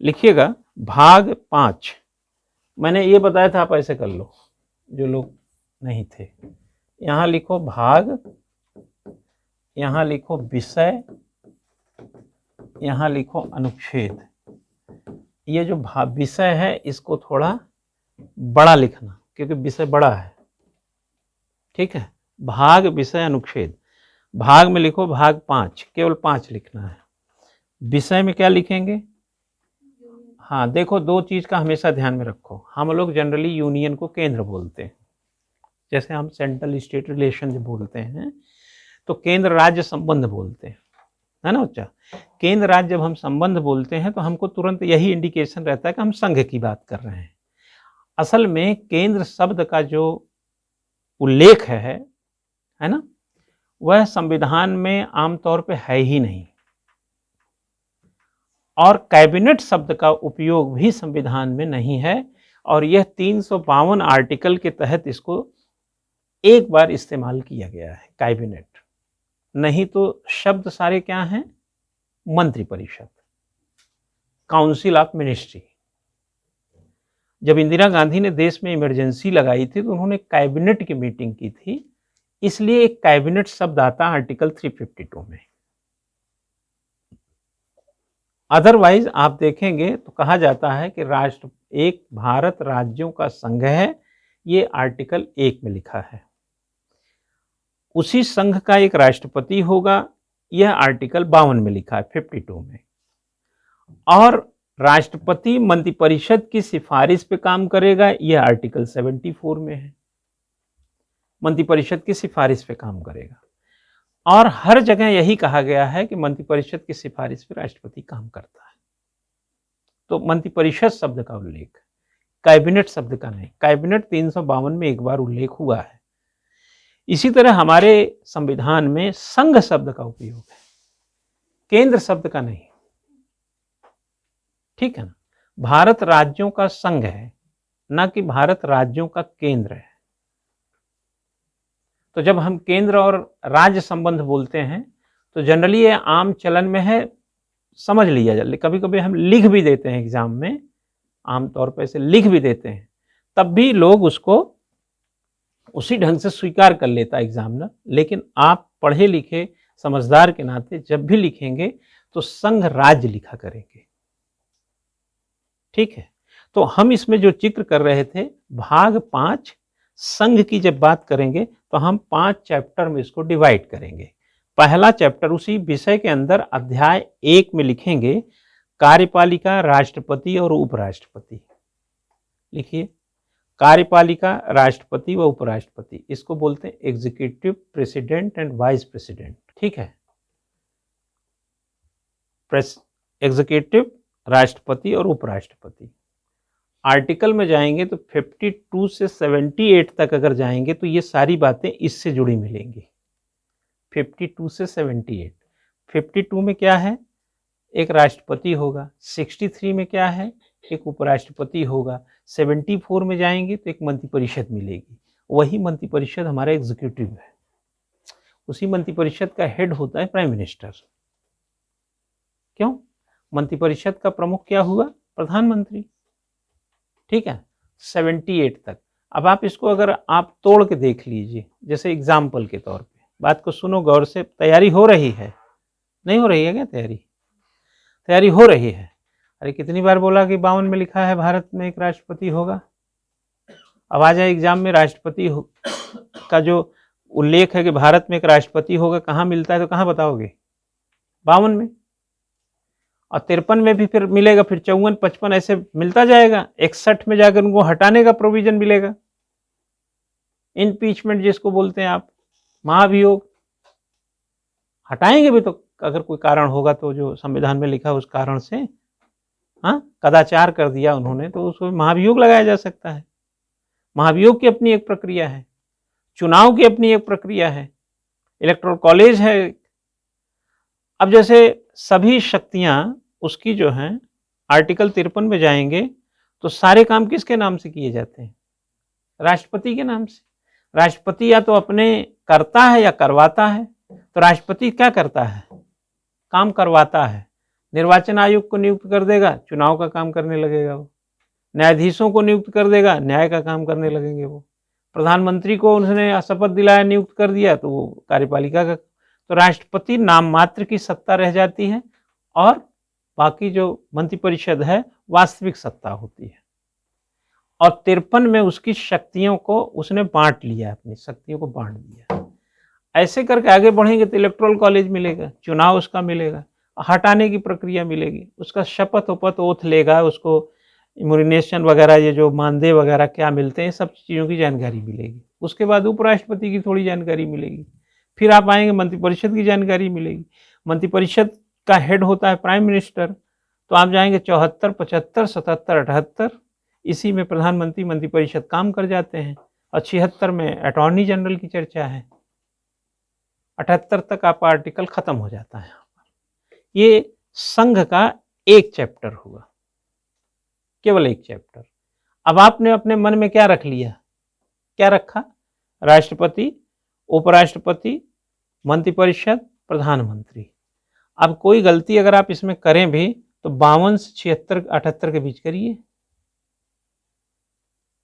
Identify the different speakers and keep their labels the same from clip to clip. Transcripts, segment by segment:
Speaker 1: लिखिएगा भाग 5। मैंने ये बताया था, आप ऐसे कर लो जो लोग नहीं थे। यहाँ लिखो भाग, यहाँ लिखो विषय, यहाँ लिखो अनुच्छेद। ये जो विषय है इसको थोड़ा बड़ा लिखना क्योंकि विषय बड़ा है, ठीक है। भाग, विषय, अनुच्छेद। भाग में लिखो भाग 5, केवल 5 लिखना है। विषय में क्या लिखेंगे? हाँ देखो, दो चीज का हमेशा ध्यान में रखो। हम लोग जनरली यूनियन को केंद्र बोलते हैं, जैसे हम सेंट्रल स्टेट रिलेशन जब बोलते हैं तो केंद्र राज्य संबंध बोलते हैं, है ना बच्चा। केंद्र राज्य जब हम संबंध बोलते हैं तो हमको तुरंत यही इंडिकेशन रहता है कि हम संघ की बात कर रहे हैं। असल में केंद्र शब्द का जो उल्लेख है ना, वह संविधान में आमतौर पे है ही नहीं, और कैबिनेट शब्द का उपयोग भी संविधान में नहीं है। और यह 352 आर्टिकल के तहत इसको एक बार इस्तेमाल किया गया है, कैबिनेट। नहीं तो शब्द सारे क्या हैं? मंत्रिपरिषद, काउंसिल ऑफ मिनिस्ट्री। जब इंदिरा गांधी ने देश में इमरजेंसी लगाई थी तो उन्होंने कैबिनेट की मीटिंग की थी, इसलिए एक कैबिनेट शब्द आता है आर्टिकल 352 में। अदरवाइज आप देखेंगे तो कहा जाता है कि राष्ट्र एक भारत राज्यों का संघ है, ये आर्टिकल 1 में लिखा है। उसी संघ का एक राष्ट्रपति होगा, यह आर्टिकल 52 में लिखा है, 52 में। और राष्ट्रपति मंत्रिपरिषद की सिफारिश पे काम करेगा, यह आर्टिकल 74 में है। मंत्रिपरिषद की सिफारिश पे काम करेगा, और हर जगह यही कहा गया है कि मंत्रिपरिषद की सिफारिश पे राष्ट्रपति काम करता है। तो मंत्रिपरिषद शब्द का उल्लेख, कैबिनेट शब्द का नहीं। कैबिनेट 352 में एक बार उल्लेख हुआ है। इसी तरह हमारे संविधान में संघ शब्द का उपयोग है, केंद्र शब्द का नहीं, ठीक है ना। भारत राज्यों का संघ है, ना कि भारत राज्यों का केंद्र है। तो जब हम केंद्र और राज्य संबंध बोलते हैं तो जनरली ये आम चलन में है, समझ लिया जाए। कभी कभी हम लिख भी देते हैं एग्जाम में, आमतौर पर ऐसे लिख भी देते हैं, तब भी लोग उसको उसी ढंग से स्वीकार कर लेता है एग्जामिनर। लेकिन आप पढ़े लिखे समझदार के नाते जब भी लिखेंगे तो संघ राज्य लिखा करेंगे, ठीक है। तो हम इसमें जो जिक्र कर रहे थे भाग 5 संघ की, जब बात करेंगे तो हम 5 चैप्टर में इसको डिवाइड करेंगे। पहला चैप्टर उसी विषय के अंदर अध्याय 1 में लिखेंगे कार्यपालिका, राष्ट्रपति और उपराष्ट्रपति। लिखिए, कार्यपालिका, राष्ट्रपति व उपराष्ट्रपति, इसको बोलते हैं executive, president and vice president, ठीक है। एग्जीक्यूटिव, राष्ट्रपति और उपराष्ट्रपति। आर्टिकल में जाएंगे तो 52 से 78 तक अगर जाएंगे तो ये सारी बातें इससे जुड़ी मिलेंगी। 52 से 78। 52 में क्या है? एक राष्ट्रपति होगा। 63 में क्या है? एक उपराष्ट्रपति होगा। 74 में जाएंगे तो एक मंत्रिपरिषद मिलेगी। वही मंत्रिपरिषद हमारा एग्जीक्यूटिव है। उसी मंत्रिपरिषद का हेड होता है प्राइम मिनिस्टर। क्यों? मंत्रिपरिषद का प्रमुख क्या हुआ? प्रधानमंत्री, ठीक है। 78 तक। अब आप इसको अगर आप तोड़ के देख लीजिए, जैसे एग्जाम्पल के तौर पे, बात को सुनो गौर से। तैयारी हो रही है? नहीं हो रही है क्या तैयारी? तैयारी हो रही है। अरे कितनी बार बोला कि 52 में लिखा है भारत में एक राष्ट्रपति होगा। अब आ जाए एग्जाम में, राष्ट्रपति का जो उल्लेख है कि भारत में एक राष्ट्रपति होगा, कहाँ मिलता है तो कहाँ बताओगे? 52 में। और 53 में भी फिर मिलेगा, फिर 54, 55 ऐसे मिलता जाएगा। 61 में जाकर उनको हटाने का प्रोविजन मिलेगा, इम्पीचमेंट जिसको बोलते हैं आप, महाभियोग। हटाएंगे भी तो अगर कोई कारण होगा तो, जो संविधान में लिखा उस कारण से, हाँ, कदाचार कर दिया उन्होंने, तो उसको महाभियोग लगाया जा सकता है। महाभियोग की अपनी एक प्रक्रिया है, चुनाव की अपनी एक प्रक्रिया है, इलेक्टोरल कॉलेज है। अब जैसे सभी शक्तियां उसकी जो हैं, आर्टिकल 53 में जाएंगे तो सारे काम किसके नाम से किए जाते हैं? राष्ट्रपति के नाम से। राष्ट्रपति या तो अपने करता है या करवाता है। तो राष्ट्रपति क्या करता है? काम करवाता है। निर्वाचन आयोग को नियुक्त कर देगा, चुनाव का काम करने लगेगा वो। न्यायाधीशों को नियुक्त कर देगा, न्याय का काम करने लगेंगे वो। प्रधानमंत्री को उन्होंने शपथ दिलाया, नियुक्त कर दिया, तो वो कार्यपालिका का। तो राष्ट्रपति नाम मात्र की सत्ता रह जाती है और बाकी जो मंत्रिपरिषद है वास्तविक सत्ता होती है। और 53 में उसकी शक्तियों को उसने बांट लिया, अपनी शक्तियों को बांट दिया। ऐसे करके आगे बढ़ेंगे तो इलेक्टोरल कॉलेज मिलेगा, चुनाव उसका मिलेगा, हटाने की प्रक्रिया मिलेगी, उसका शपथ उपथ ओथ लेगा, उसको इम्यूनिनेशन वगैरह, ये जो मानदेय वगैरह क्या मिलते हैं, सब चीज़ों की जानकारी मिलेगी। उसके बाद उपराष्ट्रपति की थोड़ी जानकारी मिलेगी। फिर आप आएंगे मंत्रिपरिषद की जानकारी मिलेगी। मंत्रिपरिषद का हेड होता है प्राइम मिनिस्टर। तो आप जाएंगे 74, 75, 77, 78, इसी में प्रधानमंत्री मंत्रिपरिषद काम कर जाते हैं। और 76 में अटॉर्नी जनरल की चर्चा है। 78 तक आपका आर्टिकल खत्म हो जाता है। ये संघ का एक चैप्टर हुआ, केवल एक चैप्टर। अब आपने अपने मन में क्या रख लिया? क्या रखा? राष्ट्रपति, उपराष्ट्रपति, मंत्रिपरिषद, प्रधानमंत्री। अब कोई गलती अगर आप इसमें करें भी तो 52 से 76, 78 के बीच करिए।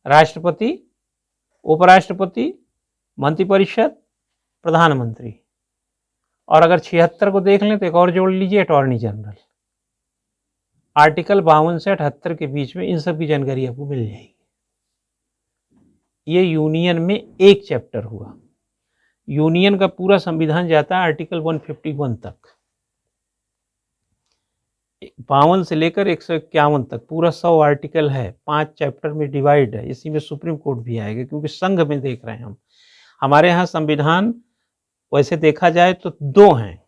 Speaker 1: राष्ट्रपति, उपराष्ट्रपति, मंत्रिपरिषद, प्रधानमंत्री। और अगर 76 को देख लें तो एक और जोड़ लीजिए, अटॉर्नी जनरल। आर्टिकल 52 से 78 के बीच में इन सब की जानकारी आपको मिल जाएगी। ये यूनियन में एक चैप्टर हुआ। यूनियन का पूरा संविधान जाता है आर्टिकल 151 तक। 52 से लेकर 151 तक पूरा 100 आर्टिकल है, 5 चैप्टर में डिवाइड है। इसी में सुप्रीम कोर्ट भी आएगा, क्योंकि संघ में देख रहे हैं हम। हमारे यहाँ संविधान वैसे देखा जाए तो 2 हैं,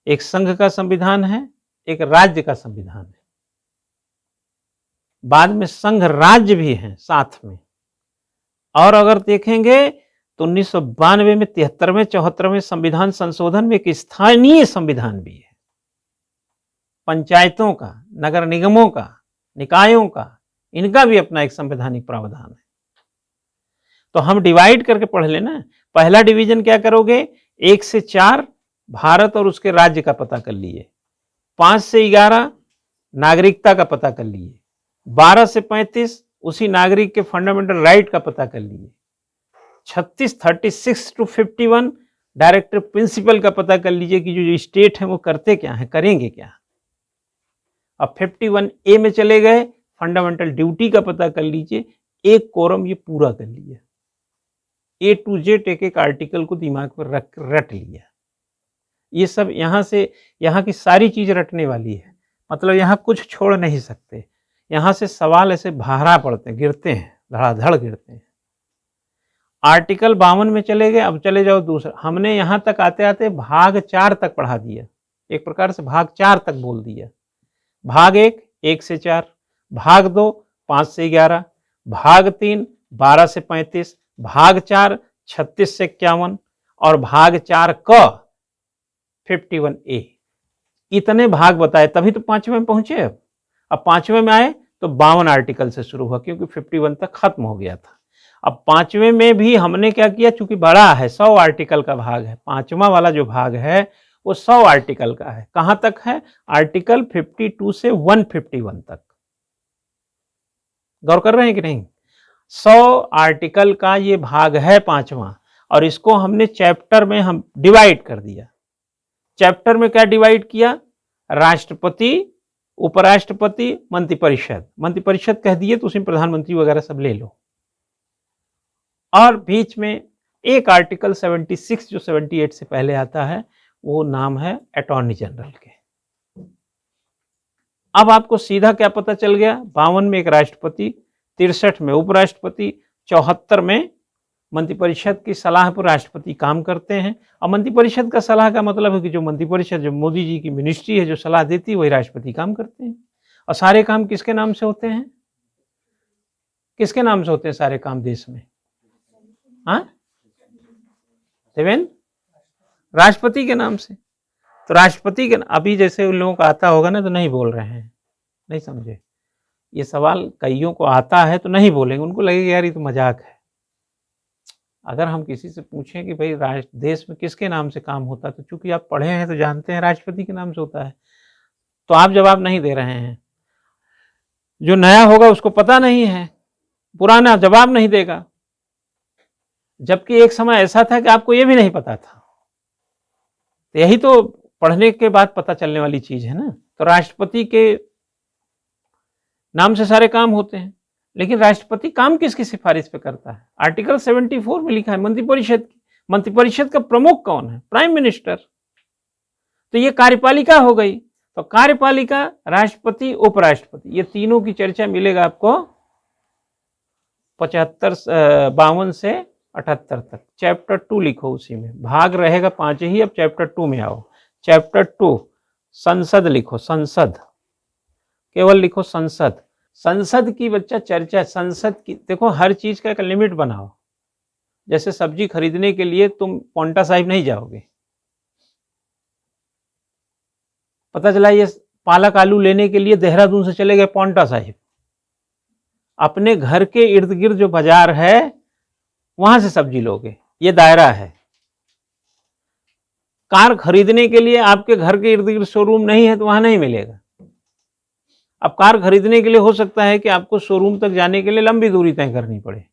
Speaker 1: एक संघ का संविधान है, एक राज्य का संविधान है। बाद में संघ राज्य भी हैं साथ में। और अगर देखेंगे तो 1992 में 73वें 74वें संविधान संशोधन में एक स्थानीय संविधान भी है। पंचायतों का, नगर निगमों का, निकायों का, इनका भी अपना एक संवैधानिक प्रावधान है। तो हम डिवाइड करके पढ़ लेना। पहला डिवीजन क्या करोगे? 1 से 4 भारत और उसके राज्य का पता कर लिए, 5 से 11 नागरिकता का पता कर लिए, 12 से 35 उसी नागरिक के फंडामेंटल राइट का पता कर लिए, 36 टू 51 डायरेक्टर प्रिंसिपल का पता कर लीजिए कि जो स्टेट है वो करते क्या है, करेंगे क्या। अब 51A में चले गए, फंडामेंटल ड्यूटी का पता कर लीजिए। एक कोरम ये पूरा कर लिया, A to Z एक एक आर्टिकल को दिमाग पर रट लिया। ये सब यहाँ से, यहाँ की सारी चीज रटने वाली है, मतलब यहाँ कुछ छोड़ नहीं सकते। यहाँ से सवाल ऐसे भारा पड़ते हैं, गिरते हैं, धड़ाधड़ गिरते हैं। आर्टिकल 52 में चले गए। अब चले जाओ दूसरा। हमने यहाँ तक आते आते भाग 4 तक पढ़ा दिया, एक प्रकार से भाग 4 तक बोल दिया। भाग 1 से 4, भाग 2 5 से 11, भाग 3 12 से 35, भाग 4 36 से 51 और भाग 4 क 51A। इतने भाग बताए, तभी तो 5वें में पहुंचे। अब 5वें में आए तो 52 आर्टिकल से शुरू हुआ, क्योंकि 51 तक खत्म हो गया था। अब 5वें में भी हमने क्या किया, चूंकि बड़ा है, 100 आर्टिकल का भाग है, 5वां वाला जो भाग है वो 100 आर्टिकल का है। कहां तक है? आर्टिकल 52 से 151 तक। गौर कर रहे हैं कि नहीं? 100 आर्टिकल का ये भाग है 5वां, और इसको हमने चैप्टर में हम डिवाइड कर दिया। चैप्टर में क्या डिवाइड किया? राष्ट्रपति, उपराष्ट्रपति, मंत्रिपरिषद। मंत्रिपरिषद कह दिए तो उसमें प्रधानमंत्री वगैरह सब ले लो। और बीच में एक आर्टिकल 76 जो 78 से पहले आता है, वो नाम है अटॉर्नी जनरल के। अब आपको सीधा क्या पता चल गया? 52 में एक राष्ट्रपति, 63 में उपराष्ट्रपति, 74 में मंत्रिपरिषद की सलाह पर राष्ट्रपति काम करते हैं। और मंत्रिपरिषद का सलाह का मतलब है कि जो मंत्रिपरिषद, जो मोदी जी की मिनिस्ट्री है, जो सलाह देती है, वही राष्ट्रपति काम करते हैं। और सारे काम किसके नाम से होते हैं? किसके नाम से होते हैं सारे काम देश में? हाँ देवेंद्र, राष्ट्रपति के नाम से। तो राष्ट्रपति के, अभी जैसे उन लोगों को आता होगा ना तो नहीं बोल रहे हैं, नहीं समझे। ये सवाल कईयों को आता है तो नहीं बोलेंगे, उनको लगेगा यार ये तो मजाक है। अगर हम किसी से पूछें कि भाई देश में किसके नाम से काम होता है, तो चूंकि आप पढ़े हैं तो जानते हैं राष्ट्रपति के नाम से होता है। तो आप जवाब नहीं दे रहे हैं। जो नया होगा उसको पता नहीं है, पुराना जवाब नहीं देगा। जबकि एक समय ऐसा था कि आपको ये भी नहीं पता था। तो यही तो पढ़ने के बाद पता चलने वाली चीज है ना। तो राष्ट्रपति के नाम से सारे काम होते हैं, लेकिन राष्ट्रपति काम किसकी सिफारिश पे करता है? आर्टिकल 74 में लिखा है मंत्रिपरिषद की। मंत्रिपरिषद का प्रमुख कौन है? Prime minister. तो ये कार्यपालिका हो गई। तो कार्यपालिका, राष्ट्रपति, उपराष्ट्रपति, ये तीनों की चर्चा मिलेगा आपको 52 से 78 तक। चैप्टर 2 लिखो, उसी में भाग रहेगा 5 ही। अब चैप्टर 2 में आओ। चैप्टर 2 संसद लिखो, संसद, केवल लिखो संसद। संसद की बच्चा चर्चा, संसद की देखो, हर चीज का एक लिमिट बनाओ। जैसे सब्जी खरीदने के लिए तुम पौंटा साहिब नहीं जाओगे। पता चला ये पालक आलू लेने के लिए देहरादून से चले गए पौंटा साहिब। अपने घर के इर्द गिर्द जो बाजार है वहां से सब्जी लोगे, ये दायरा है। कार खरीदने के लिए आपके घर के इर्द गिर्द शोरूम नहीं है तो वहां नहीं मिलेगा। अब कार खरीदने के लिए हो सकता है कि आपको शोरूम तक जाने के लिए लंबी दूरी तय करनी पड़े,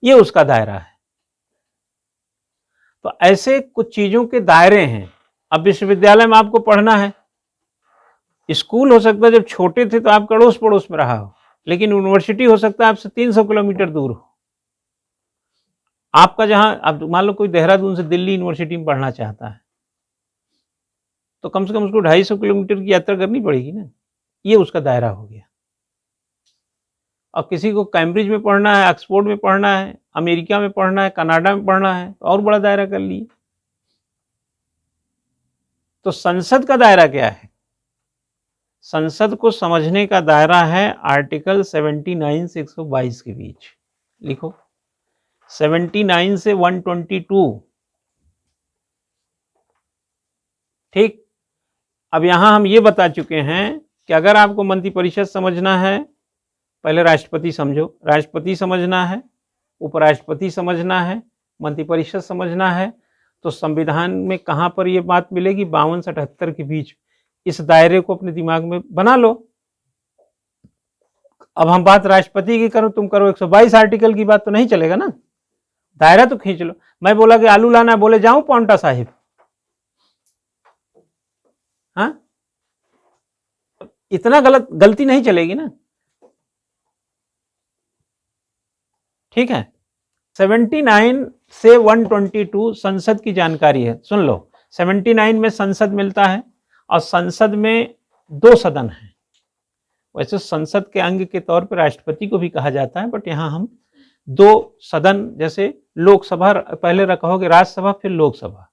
Speaker 1: ये उसका दायरा है। तो ऐसे कुछ चीजों के दायरे हैं। अब विश्वविद्यालय में आपको पढ़ना है, स्कूल हो सकता है जब छोटे थे तो आप अड़ोस पड़ोस में रहा हो, लेकिन यूनिवर्सिटी हो सकता है आपसे 300 किलोमीटर दूर हो। आपका जहां, अब मान लो कोई देहरादून से दिल्ली यूनिवर्सिटी में पढ़ना चाहता है तो कम से कम उसको 250 किलोमीटर की यात्रा करनी पड़ेगी ना। ये उसका दायरा हो गया। और किसी को कैम्ब्रिज में पढ़ना है, ऑक्सफोर्ड में पढ़ना है, अमेरिका में पढ़ना है, कनाडा में पढ़ना है, तो और बड़ा दायरा कर लिए। तो संसद का दायरा क्या है? संसद को समझने का दायरा है आर्टिकल 79 से 122 के बीच। लिखो 79 से 122। ठीक। अब यहां हम ये बता चुके हैं कि अगर आपको मंत्रिपरिषद समझना है, पहले राष्ट्रपति समझो। राष्ट्रपति समझना है, उपराष्ट्रपति समझना है, मंत्रिपरिषद समझना है, तो संविधान में कहां पर यह बात मिलेगी? 52 से 78 के बीच। इस दायरे को अपने दिमाग में बना लो। अब हम बात राष्ट्रपति की करो, तुम करो 122 आर्टिकल की बात, तो नहीं चलेगा ना। दायरा तो खींच लो। मैं बोला कि आलू लाना, बोले जाऊं पौंटा साहिब, हाँ, इतना गलती नहीं चलेगी ना। ठीक है। 79 से 122 संसद की जानकारी है, सुन लो। 79 में संसद मिलता है और संसद में 2 सदन हैं। वैसे संसद के अंग के तौर पर राष्ट्रपति को भी कहा जाता है, बट यहां हम 2 सदन, जैसे लोकसभा पहले रखोगे, राज्यसभा फिर लोकसभा।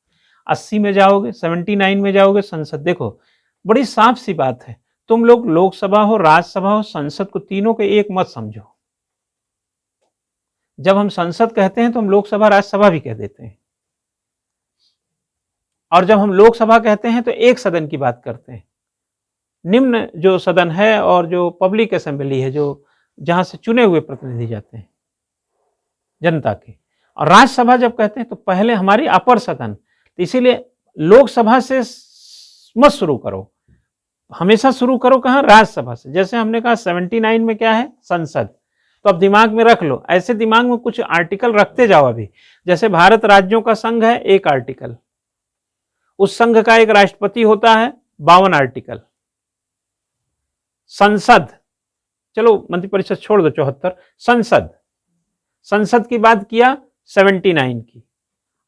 Speaker 1: 80 में जाओगे, 79 में जाओगे संसद। देखो बड़ी साफ सी बात है, तुम लोग लोकसभा हो, राज्यसभा हो, संसद को, तीनों के एक मत समझो। जब हम संसद कहते हैं तो हम लोकसभा राज्यसभा भी कह देते हैं, और जब हम लोकसभा कहते हैं तो एक सदन की बात करते हैं। निम्न जो सदन है और जो पब्लिक असेंबली है, जो जहां से चुने हुए प्रतिनिधि जाते हैं जनता के। और राज्यसभा जब कहते हैं तो पहले हमारी अपर सदन, तो इसीलिए लोकसभा से मत शुरू करो, हमेशा शुरू करो कहां? राज्यसभा से। जैसे हमने कहा 79 में क्या है? संसद। तो अब दिमाग में रख लो, ऐसे दिमाग में कुछ आर्टिकल रखते जाओ। अभी जैसे भारत राज्यों का संघ है, एक आर्टिकल, उस संघ का एक राष्ट्रपति होता है, 52 आर्टिकल। संसद, चलो मंत्रिपरिषद छोड़ दो, 74। संसद, संसद की बात किया 79 की।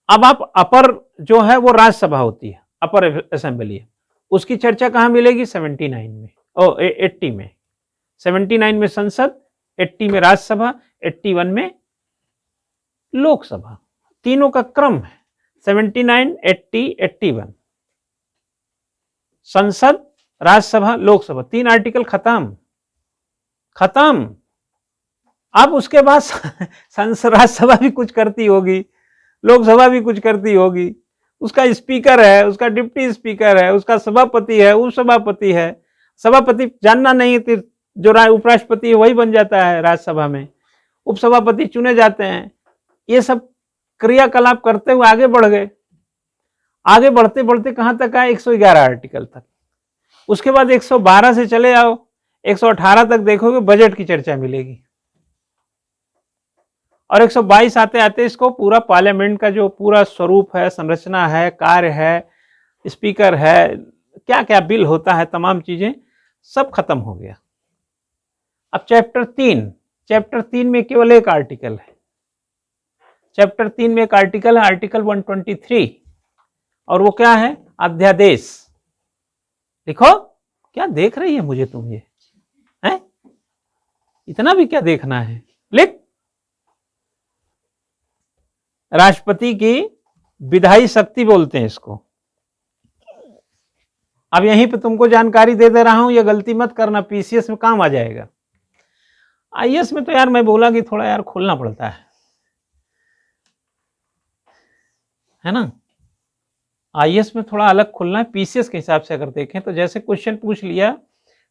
Speaker 1: अब आप अपर जो है वो राज्यसभा होती है, अपर असेंबली है, उसकी चर्चा कहां मिलेगी? 79 में, 80 में। 79 में संसद, 80 में राज्यसभा, 81 में लोकसभा। तीनों का क्रम है 79, 80, 81। संसद, राज्यसभा, लोकसभा, 3 आर्टिकल खत्म। अब उसके बाद राज्यसभा भी कुछ करती होगी, लोकसभा भी कुछ करती होगी। उसका स्पीकर है, उसका डिप्टी स्पीकर है, उसका सभापति है, उपसभापति है। सभापति जानना नहीं, जो उपराष्ट्रपति है वही बन जाता है राज्यसभा में। उपसभापति चुने जाते हैं। ये सब क्रियाकलाप करते हुए आगे बढ़ गए। आगे बढ़ते बढ़ते कहां तक आए? 111 आर्टिकल तक। उसके बाद 112 से चले आओ, 118 तक देखोगे बजट की चर्चा मिलेगी, और 122 आते आते इसको पूरा पार्लियामेंट का जो पूरा स्वरूप है, संरचना है, कार्य है, स्पीकर है, क्या क्या बिल होता है, तमाम चीजें सब खत्म हो गया। अब चैप्टर 3 में केवल एक आर्टिकल है। चैप्टर 3 में एक आर्टिकल है, आर्टिकल 123, और वो क्या है? अध्यादेश। लिखो, क्या देख रही है मुझे तुम ये हैं? इतना भी क्या देखना है? लिख। राष्ट्रपति की विधायी शक्ति बोलते हैं इसको। अब यहीं पे तुमको जानकारी दे दे रहा हूं, ये गलती मत करना, पीसीएस में काम आ जाएगा। आईएएस में तो यार मैं बोला कि थोड़ा यार खोलना पड़ता है ना। आईएएस में थोड़ा अलग खुलना है। पीसीएस के हिसाब से अगर देखें तो जैसे क्वेश्चन पूछ लिया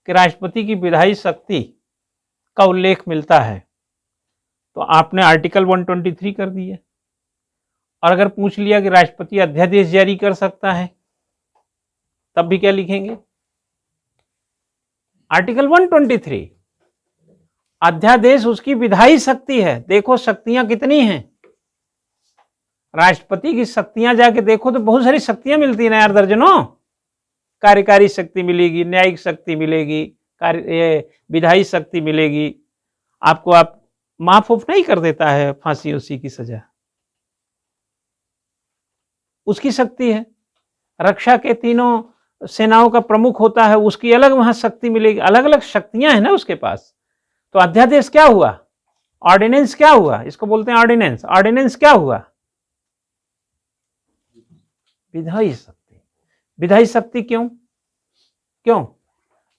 Speaker 1: कि राष्ट्रपति की विधायी शक्ति का उल्लेख मिलता है, तो आपने आर्टिकल 123 कर दिया। और अगर पूछ लिया कि राष्ट्रपति अध्यादेश जारी कर सकता है, तब भी क्या लिखेंगे? आर्टिकल 123। अध्यादेश उसकी विधायी शक्ति है। देखो शक्तियां कितनी हैं। राष्ट्रपति की शक्तियां जाके देखो तो बहुत सारी शक्तियां मिलती हैं यार, दर्जनों। कार्यकारी शक्ति मिलेगी, न्यायिक शक्ति मिलेगी, विधायी शक्ति मिलेगी। आपको आप माफ उफ नहीं कर देता है फांसी उसी की सजा, उसकी शक्ति है। रक्षा के तीनों सेनाओं का प्रमुख होता है, उसकी अलग वहां शक्ति मिलेगी। अलग अलग शक्तियां हैं ना उसके पास। तो अध्यादेश क्या हुआ? ऑर्डिनेंस क्या हुआ? इसको बोलते हैं ऑर्डिनेंस। ऑर्डिनेंस क्या हुआ? विधायी शक्ति। विधायी शक्ति क्यों?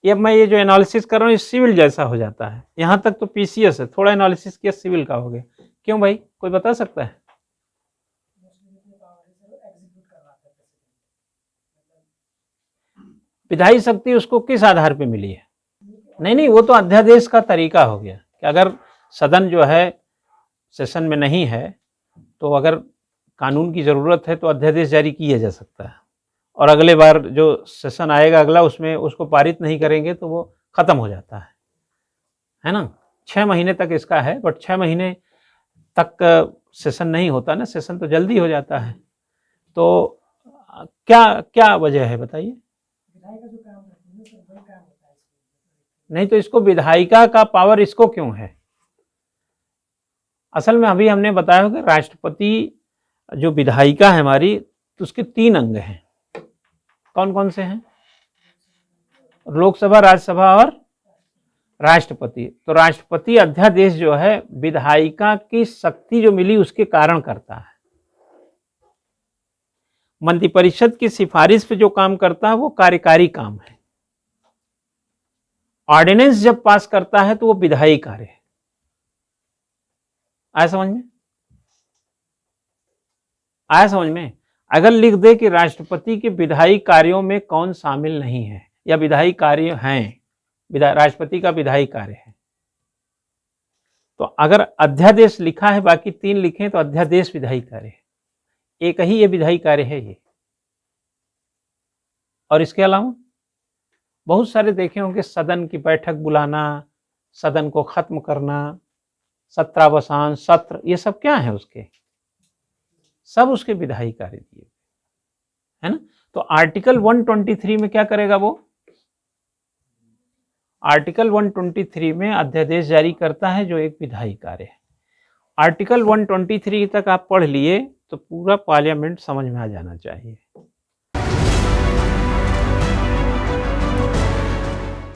Speaker 1: ये मैं ये जो एनालिसिस कर रहा हूं, ये सिविल जैसा हो जाता है। यहां तक तो पीसीएस है, थोड़ा एनालिसिस किया सिविल का हो गया। क्यों भाई, कोई बता सकता है? विधायी शक्ति उसको किस आधार पे मिली है? नहीं, वो तो अध्यादेश का तरीका हो गया कि अगर सदन जो है सेशन में नहीं है, तो अगर कानून की जरूरत है तो अध्यादेश जारी किया जा सकता है, और अगले बार जो सेशन आएगा अगला, उसमें उसको पारित नहीं करेंगे तो वो खत्म हो जाता है ना। 6 महीने तक इसका है, बट 6 महीने तक सेशन नहीं होता ना, सेशन तो जल्दी हो जाता है। तो क्या वजह है बताइए? नहीं तो इसको विधायिका का पावर इसको क्यों है? असल में अभी हमने बताया कि राष्ट्रपति जो विधायिका है हमारी, तो उसके 3 अंग हैं। कौन कौन से हैं? लोकसभा, राज्यसभा और राष्ट्रपति। तो राष्ट्रपति अध्यादेश जो है विधायिका की शक्ति जो मिली उसके कारण करता है। मंत्रिपरिषद की सिफारिश पे जो काम करता है वो कार्यकारी काम है। ऑर्डिनेंस जब पास करता है तो वो विधायी कार्य है। आया समझ में? आया समझ में? अगर लिख दे कि राष्ट्रपति के विधायी कार्यों में कौन शामिल नहीं है, या विधायी कार्य हैं, राष्ट्रपति का विधायी कार्य है, तो अगर अध्यादेश लिखा है, बाकी 3 लिखे तो अध्यादेश विधायी कार्य है। एक ही ये विधायी कार्य है ये। और इसके अलावा बहुत सारे देखे होंगे, सदन की बैठक बुलाना, सदन को खत्म करना, सत्रावसान, सत्र, ये सब क्या है उसके? सब उसके विधायी कार्य दिए है ना। तो आर्टिकल 123 में क्या करेगा वो? आर्टिकल 123 में अध्यादेश जारी करता है जो एक विधायी कार्य है। आर्टिकल 123 तक आप पढ़ लिए तो पूरा पार्लियामेंट समझ में आ जाना चाहिए।